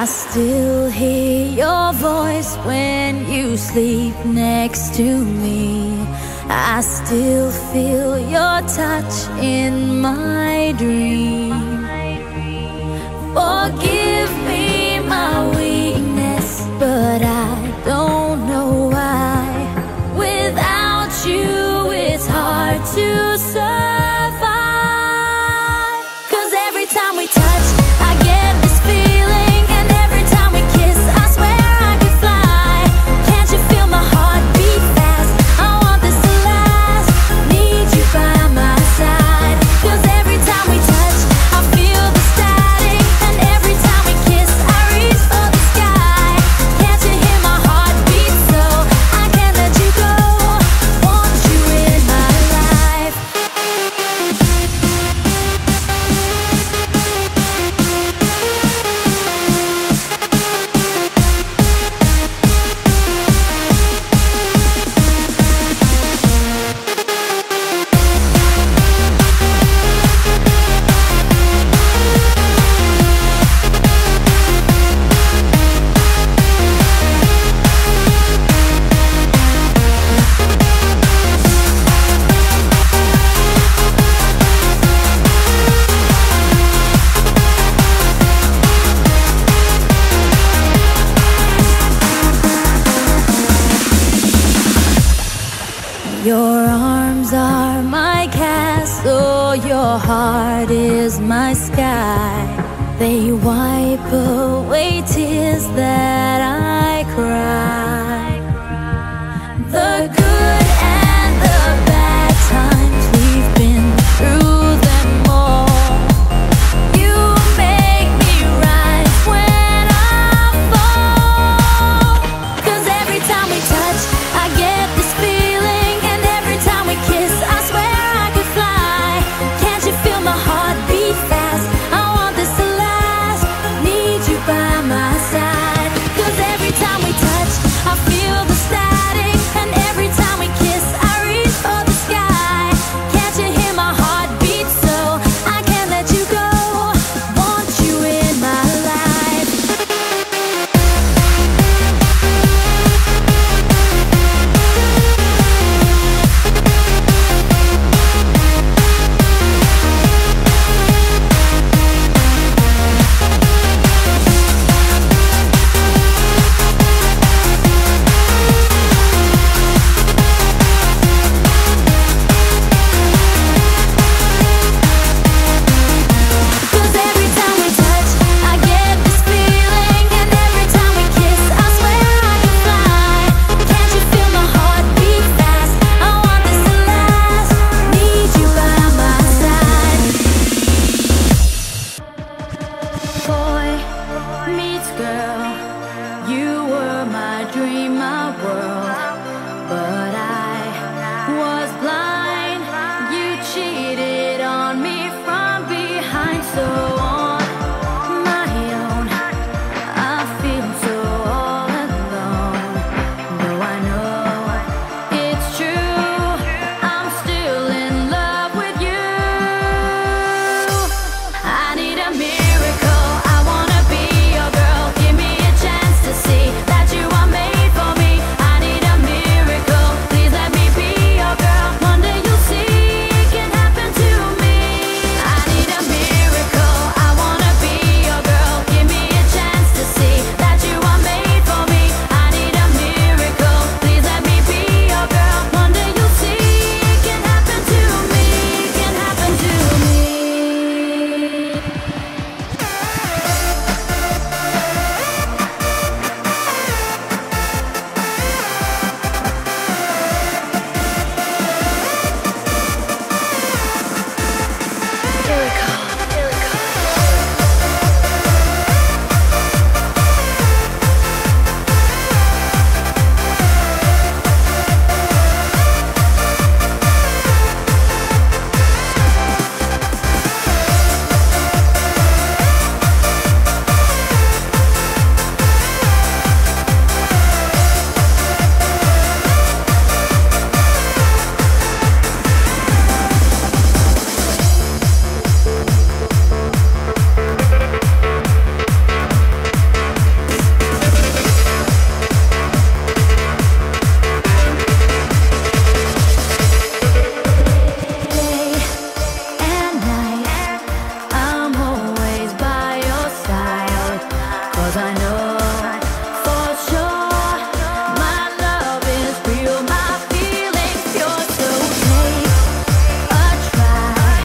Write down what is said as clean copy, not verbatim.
I still hear your voice when you sleep next to me. I still feel your touch in my dream. Forgive me my weakness, but I don't know why. Without you, it's hard to survive. 'Cause every time we touch, I get this feeling, and every time we kiss, I swear I could fly. Can't you feel my heart beat fast? I want this to last. Need you by my side. 'Cause every time we touch, I feel the static, and every time we kiss, I reach for the sky. Can't you hear my heart beat? So I can't let you go. Want you in my life. Your arms are my castle, your heart is my sky. They wipe away tears that I cry.